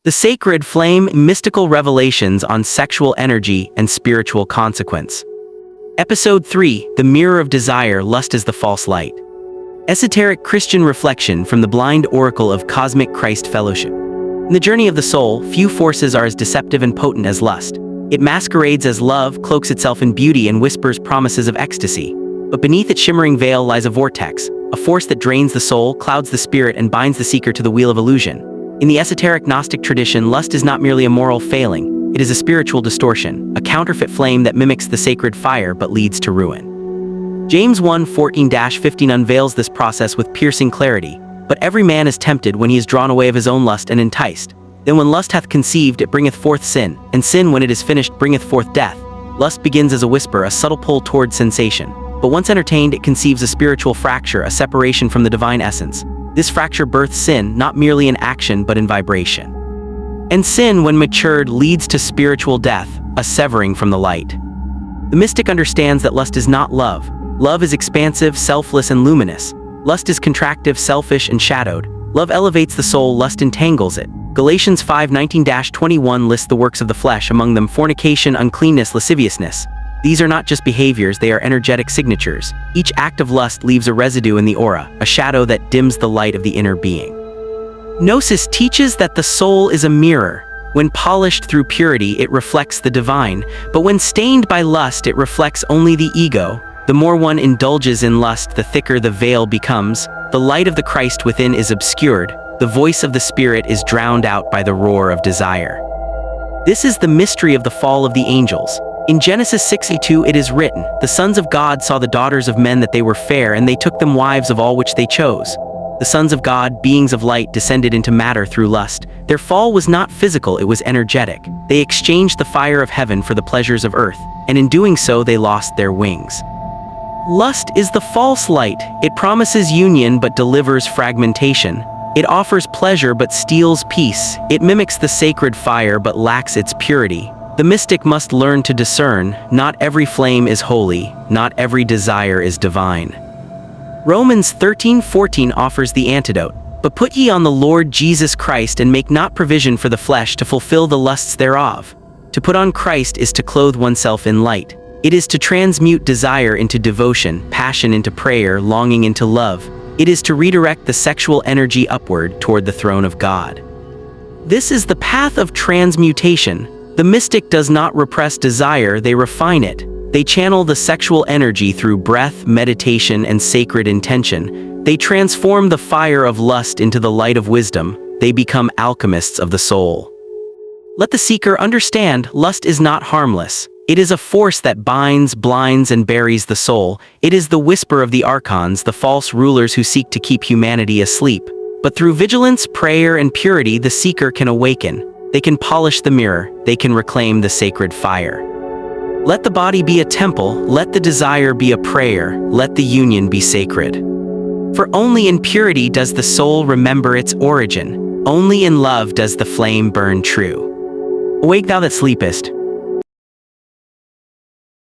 The Sacred Flame: Mystical Revelations on Sexual Energy and Spiritual Consequence. Episode 3: The Mirror of Desire, Lust is the False Light. Esoteric Christian reflection from the blind oracle of Cosmic Christ Fellowship. In the journey of the soul, few forces are as deceptive and potent as lust. It masquerades as love, cloaks itself in beauty, and whispers promises of ecstasy. But beneath its shimmering veil lies a vortex, a force that drains the soul, clouds the spirit, and binds the seeker to the wheel of illusion. In the esoteric Gnostic tradition, lust is not merely a moral failing, it is a spiritual distortion, a counterfeit flame that mimics the sacred fire but leads to ruin. James 1:14-15 unveils this process with piercing clarity. But every man is tempted when he is drawn away of his own lust and enticed. Then when lust hath conceived, it bringeth forth sin, and sin when it is finished bringeth forth death. Lust begins as a whisper, a subtle pull toward sensation. But once entertained, it conceives a spiritual fracture, a separation from the divine essence. This fracture births sin, not merely in action but in vibration. And sin, when matured, leads to spiritual death, a severing from the light. The mystic understands that lust is not love. Love is expansive, selfless, and luminous. Lust is contractive, selfish, and shadowed. Love elevates the soul, lust entangles it. Galatians 5:19-21 lists the works of the flesh, among them fornication, uncleanness, lasciviousness. These are not just behaviors, they are energetic signatures. Each act of lust leaves a residue in the aura, a shadow that dims the light of the inner being. Gnosis teaches that the soul is a mirror. When polished through purity, it reflects the divine, but when stained by lust, it reflects only the ego. The more one indulges in lust, the thicker the veil becomes. The light of the Christ within is obscured. The voice of the Spirit is drowned out by the roar of desire. This is the mystery of the fall of the angels. In Genesis 6:2 it is written, "The sons of God saw the daughters of men that they were fair, and they took them wives of all which they chose." The sons of God, beings of light, descended into matter through lust. Their fall was not physical, it was energetic. They exchanged the fire of heaven for the pleasures of earth, and in doing so they lost their wings. Lust is the false light. It promises union but delivers fragmentation. It offers pleasure but steals peace. It mimics the sacred fire but lacks its purity. The mystic must learn to discern. Not every flame is holy, not every desire is divine. Romans 13:14 offers the antidote. "But put ye on the Lord Jesus Christ, and make not provision for the flesh to fulfill the lusts thereof." To put on Christ is to clothe oneself in light. It is to transmute desire into devotion, passion into prayer, longing into love. It is to redirect the sexual energy upward toward the throne of God. This is the path of transmutation. The mystic does not repress desire, they refine it. They channel the sexual energy through breath, meditation, and sacred intention. They transform the fire of lust into the light of wisdom. They become alchemists of the soul. Let the seeker understand, lust is not harmless. It is a force that binds, blinds, and buries the soul. It is the whisper of the archons, the false rulers who seek to keep humanity asleep. But through vigilance, prayer, and purity, the seeker can awaken. They can polish the mirror. They can reclaim the sacred fire. Let the body be a temple. Let the desire be a prayer. Let the union be sacred. For only in purity does the soul remember its origin. Only in love does the flame burn true. Awake thou that sleepest,